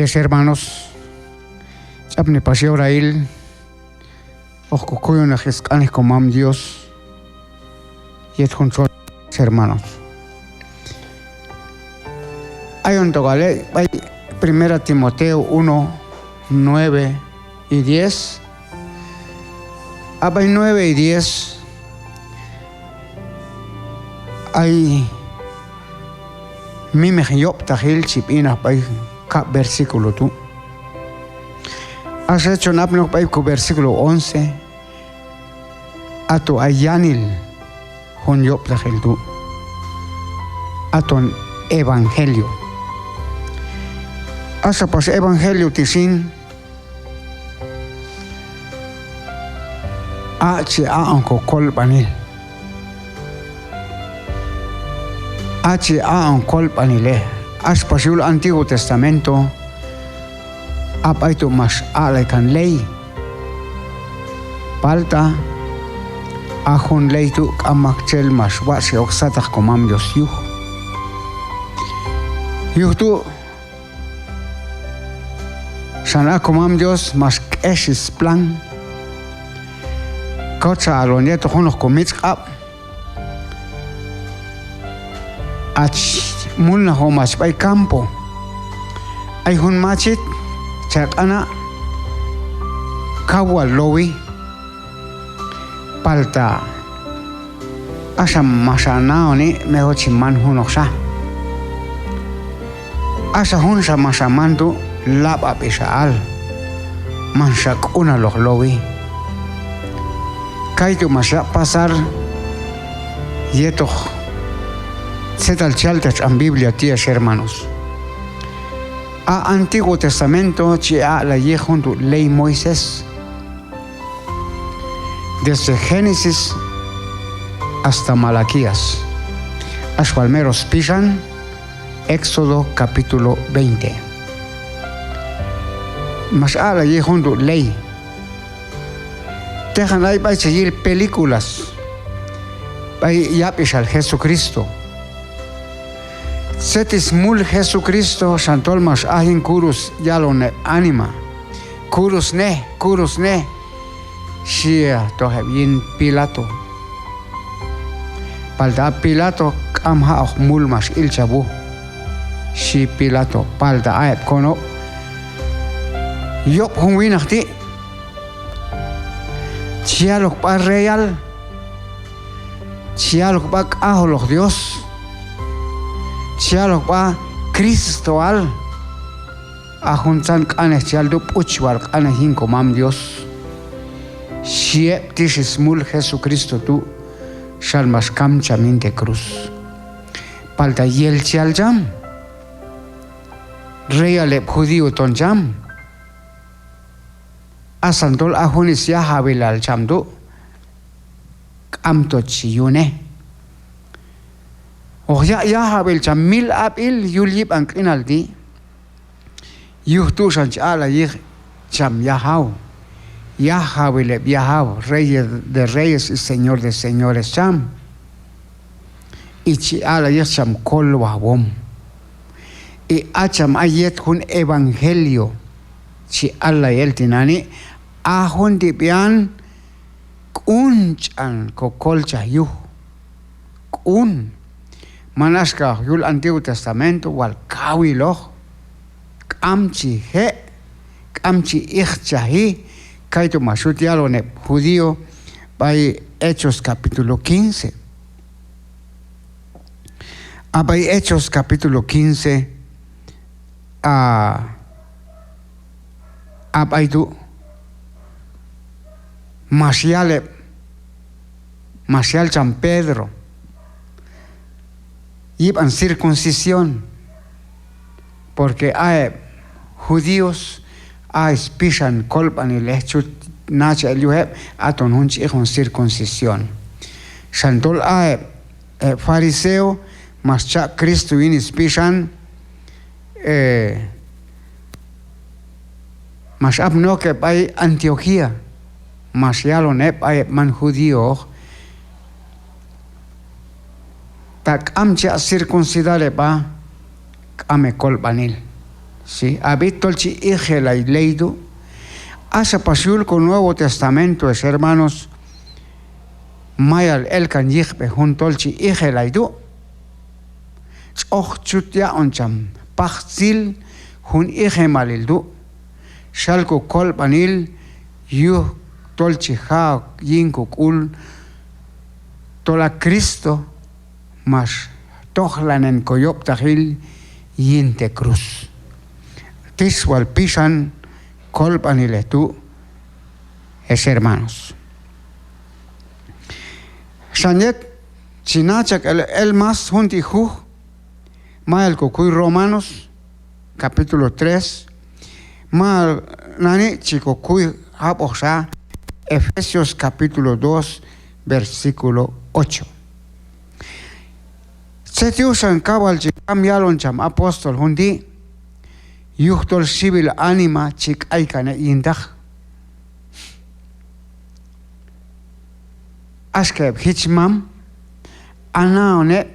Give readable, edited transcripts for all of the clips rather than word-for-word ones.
Tías hermanos, chapne paseo rail, ojo coyo na jescanes comam Dios, y es junto hermanos. Hay un togale, hay 1 Timoteo 1, 9 y 10. Hay 9 y 10. Hay mi mejillop tajil chipina pay cap versículo tú. Has hecho napno pay con versículo 11. A tu ayanil honyop tajil tú. A tu evangelio. Asa pas evangelio tisin. A anko kol banil. A un colpanile, as pasiul Antiguo Testamento, apaitu mas alekan ley, palta, ahun ley tu amakchel mas wasi oxatak komam Dios yuh tu, sana komam Dios mas kesis plan, kocha alonieto honos komits up. Ach mulna homas bay campo ay hun machit chakana kawa lowi palta asa masana oni meho chiman hunoksa asa hun sa masamantu laba pisaal mansak una loh lowi kaitu masa pasar yetoh Setal chaltas en Biblia, tías hermanos. A Antiguo Testamento, a la junto ley Moisés. Desde Génesis hasta Malaquías. Hasta Almeros pisan, Éxodo capítulo 20. Mas a la junto ley. Dejan ahí para seguir películas. Ya pisar Jesucristo. Setis mul Jesucristo santol mas ahin kurus yalone anima. Kurus ne. Shia tohebin Pilato. Palda Pilato kamha och mul mas ilchabu. Shi Pilato palda aep kono. Yop hungwinakti. Chialok pa real. Chialok pa aholok Dios. Chialok pa Cristo al ahuntan kane chialdo puchwal kane hinko mam Dios siep tismul Jesucristo tu shalmas kamcha minte cruz palta yel chial jam reale judío ton jam asantol ahunis ya habilal chamdo amto chiyune ya habel cham mil abil yulip ankinaldi yuhtu sanchala yih cham yahaw habel yahaw rey de reyes y señor de señores cham y chiala yih cham kolwawom y acham ayet hun evangelio chiala yel tinani ahun dipian kunchan kokolcha yuh kun Manaska yul Antiguo Testamento wal kawiloh kamchi ichchahi kaito masutialo ne judío by Hechos capítulo 15. By Hechos capítulo 15 abaitu Masial San Pedro iban circuncisión porque hay judíos hay pisan colpan y lechut nacha el yuheb aton hunch con circuncisión santol hay fariseo mas cha Cristo inis pisan mas abno que hay Antioquía mas ya lo nep hay man judío tak amcha circuncidare pa ame kolpanil Sí, habitolchi ige la leido. Asa pasiul con Nuevo Testamento es hermanos. Mayal el kan yigbe juntolchi ige la idu. Och chutia oncham pachzil hun ige malildu. Shalko kol panil yu tolchi ha yinku kul tola Cristo mas tohlanen koyop tahil yinte cruz. Tiswal pisan kol panile tu es hermanos. Shanyet chinachak el mas junti ju Mael Kukuy Romanos, capítulo 3. Mal nani chikokuy haposha, Efesios capítulo 2, versículo 8. Setiusan kabal chikam yalon cham apóstol hundi, yuhtol civil anima chik aikane indach. Askeb hitchmam, anaone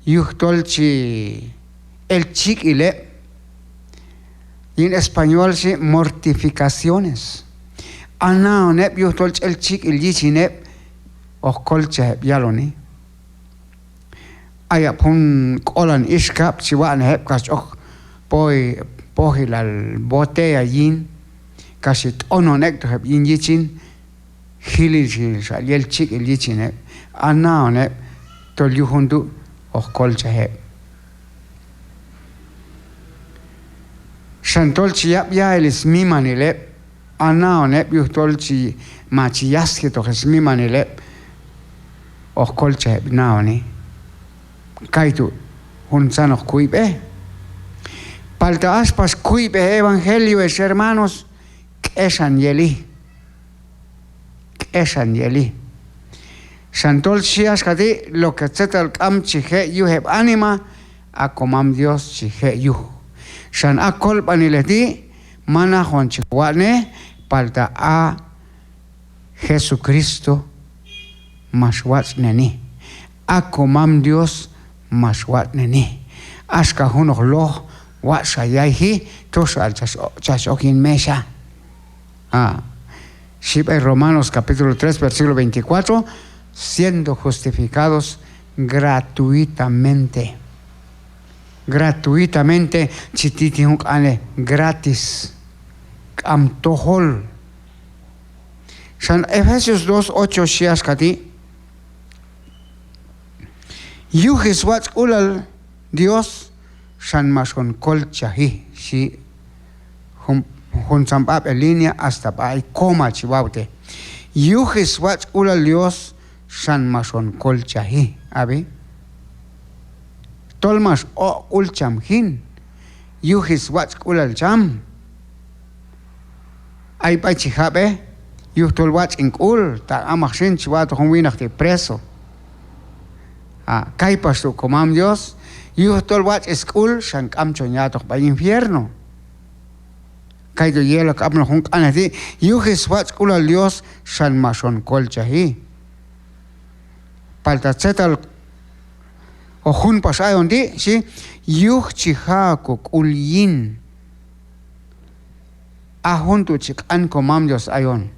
yuhtol chi el chik ile. Y en español sí, mortificaciones. Anaonep yuhtol el chik il yichinep okolchep yaloni. Ayapun kolan iskap chiwan hep kas ok pohilal botella yin kasit ononek to hep yin yichin hilil sal el chik il yichinep anaonep tol yuhundu okolchep. Shantolchi yap ya el smimanilep anaonep yuhtolchi machiyaske to smimanilep okolchep naoni kaitu hunsanos kuibe palta aspas kuibe evangelio es hermanos esan yeli Shantolchi askati lo que zetal kam chije yuheb anima a comam Dios chije yuh Shan akol panileti mana Juan Chihuahua palta a Jesucristo maswat neni. Akomam Dios maswat neni. Aska hunog lo wat sayaihi tos al chasokin mesa. Shiba Romanos capítulo 3 versículo 24, siendo justificados gratuitamente. Gratuitamente chititihunk ane gratis am tohol San Efesios 2:8 shias kati yuhis wat ulal Dios san mason kolchahi si hun sampap en línea hasta pa coma chivaute yuhis wat ulal Dios san mason kolchahi abi Tolmas o ulcham hin yuhis wat ulal cham ay pa chihabe yuhtol wat inkul ta amaksin chivat humwinak te preso kay pasto comam Dios yuhtol wat iskul shan kam chonyatok pa infierno kay do yelo kapno hunk anati yuhis wat ulal Dios shan mason kolchahi palta zetal o hun pasayon di si yuh chihakuk ulyin ahun tu chik an comam Dios ayon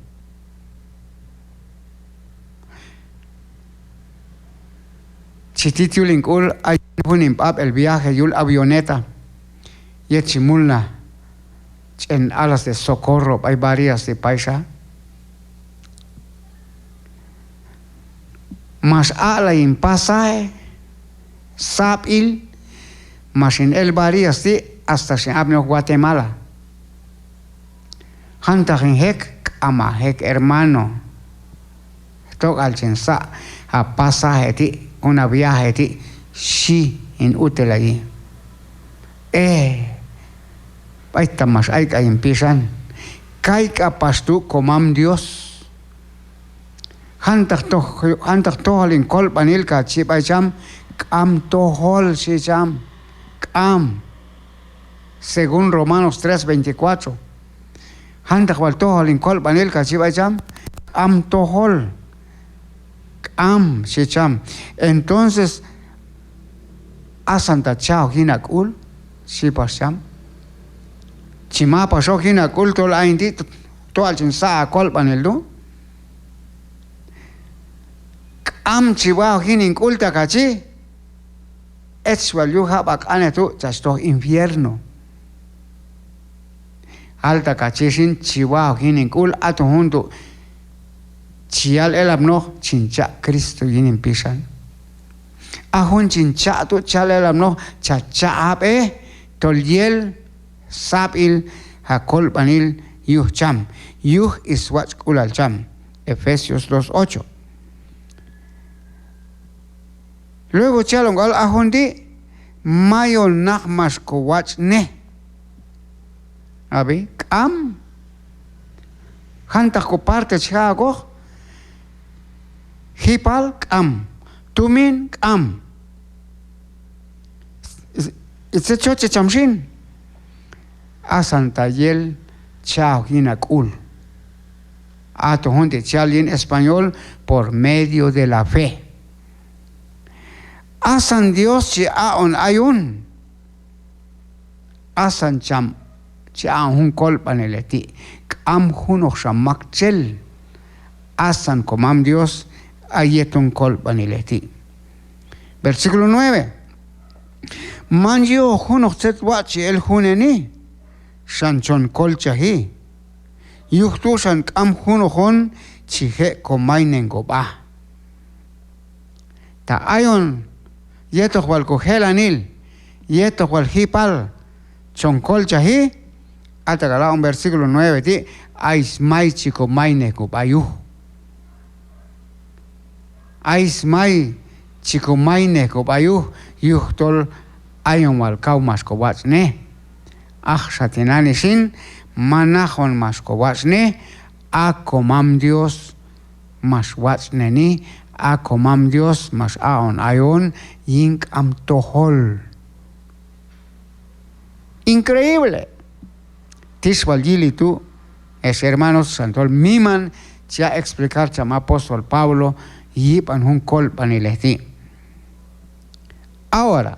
chititiulin ul ay hunim pap el viaje yul avioneta yechimulna en alas de socorro hay varias de paisa mas ala in pasaje Sapil, mas en el varias de hasta se abno Guatemala. Hanta hek ama hek hermano. Tok al chensa a pasaje ti una viaje ti si en útil allí. Ahí más hay que empiezan. Kaika pastu comam Dios. Hanta to halin kol panil ka chipacham. Am tohol shisham am según Romanos 3:24 hanta wal tohol in kol panel kachibacham am tohol am shisham entonces a Santa Chao hinakul shipasham Chima pasó hina culto la indi to al chin sa kol panel do. Am chiwa hinin culta kachi. Etswal yu habak anetu chasto infierno. Alta kachisin chiwa hinin kul ato junto. Chial el abno chincha Cristo hinin pisan. Ahun chincha tu chal el abno chacha ape toliel sapil hakol panil yuh cham. Yuh iswach kulal cham. Efesios 2:8. Luego chalongal ahundi mayo nakmas kowach ne. Abi kam hanta ko parte chago hipal kam tumin kam. It's a choche chamshin. Asantayel chao hinakul. Ato hundi chal en español por medio de la fe. Asan Dios chi aon ayun. Asan cham chi ahun kol paneleti. Am hunok shamak chel. Asan komam Dios ayetun kol paneleti. Versículo 9. Manjo hunok setwachi el huneni. Shanchon kol chahi. Yuhtu shan am hunokon chihe komainen goba. Ta ayon yeto wal cogelanil, yeto wal hipal, choncol chahi, hasta que un versículo 9, ti, aismai chico maine copayu. Aismai chico maine copayu, yuhtol ayon wal kaumas cobach ne. Ah, satinani sin, manahon mas cobach ne, a comam Dios mas wach neni, a comam Dios mas aon ayon yink am tohol. Increíble. Tiswal yili tú, es hermanos santol miman, ya explicar chama apóstol Pablo, yipan hun kol panileti. Ahora,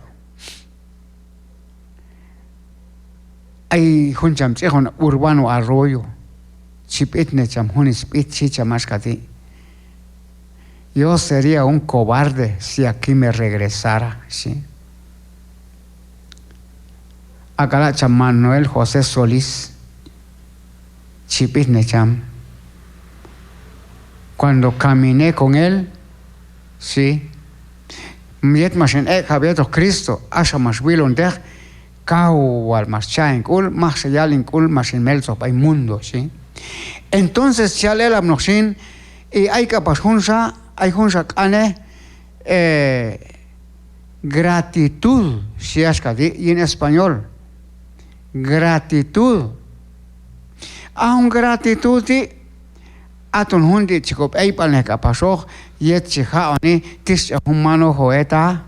hay hun cham chehon urbano arroyo, chipit ne cham hun spit chicha maskati. Yo sería un cobarde si aquí me regresara, ¿sí? Acá cham Manuel José Solís, chipis necham. Cuando caminé con él, sí, miet mas en Javier Cristo, asha mas wilon dech, kawal mas chain kul, mas yalin kul, mas en melzo pa mundo, ¿sí? Entonces chale la mnoxin y hay capaz junsa. Hay un sacane gratitud, si es que y en español, gratitud. A un gratitud, a ton hundi chico, hay pane capazó, y chica oni, tis un mano joeta,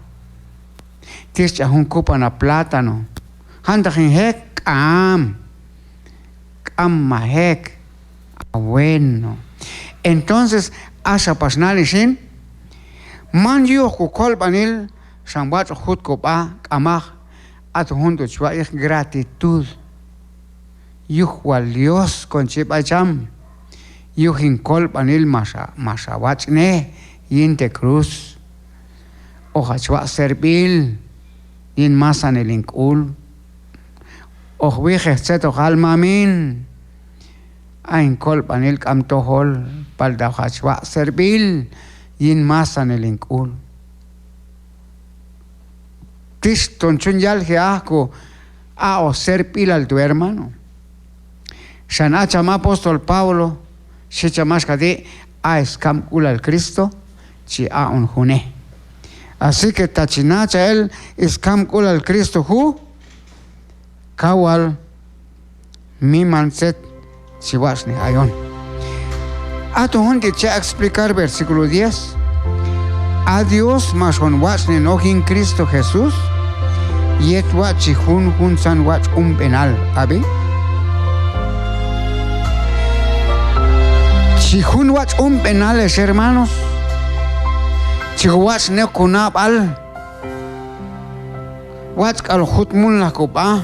tis un cupana plátano, handa hek, mahek, bueno. Entonces, asa pasnali sin man yo kol panil sambat hut ko ba kamah at hundo chwa gratitud yuhwal Dios con chipacham yuhin kol panil masa wachne yinte cruz oja chwa servil yin masan el inkul ojwije seto halmamin Ain kol panil kam tohol pal da hachwa servil yin masan el inkul. Tiston chunyal geaco a o servil al tu hermano. Shanacha ma apóstol Pablo, shicha más kadi a escam kul al Cristo, chi a un june. Así que tachinacha él escam kul al Cristo hu, kawal mi manset si wasne ayon. Ato hundi cha explicar versículo 10. A Dios mas hon wasne nohin Cristo Jesús. Yet wachi hun san wach penal. Abi. Si hun wach penales hermanos. Si wach ne kunab al. Wach al hutmun la kupa.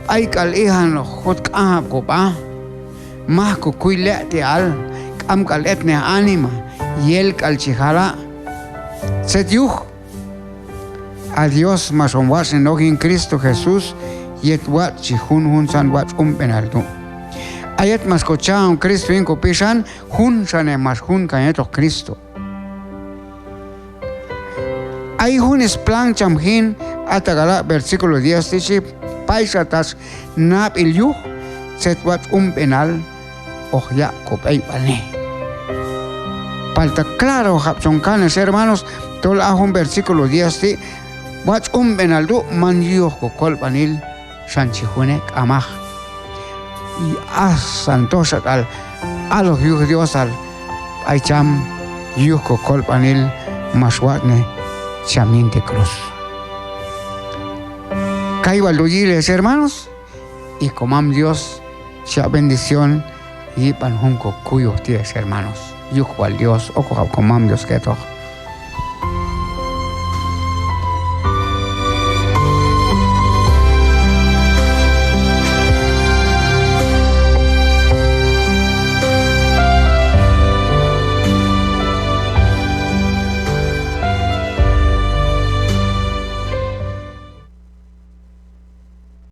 ay kal ihan hot kahap ko pa mah ko kuyle ti al am kal etne anima yel kal chijala set yuj a Dios mas onwas en Cristo Jesús yet wat chihun san wat penaltu ayat mas kocha Cristo in kopishan hun san mas hun kaneto Cristo ay hun es plan chamhin atagala versículo 10 dice paisatas nap il yuj set wat penal ohya kopay pane palta claro japchoncanes hermanos tol ahun versículo 10 di wat penaldu man yuj ko kolpanil sanchihunek amaj y santosat al los yuj Dios al ay cham yuj ko kolpanil maswatne chamin de cruz Caibaldoyiles hermanos y comam Dios sea bendición y panjunco cuyos tienes hermanos yuj al Dios o comam Dios que todo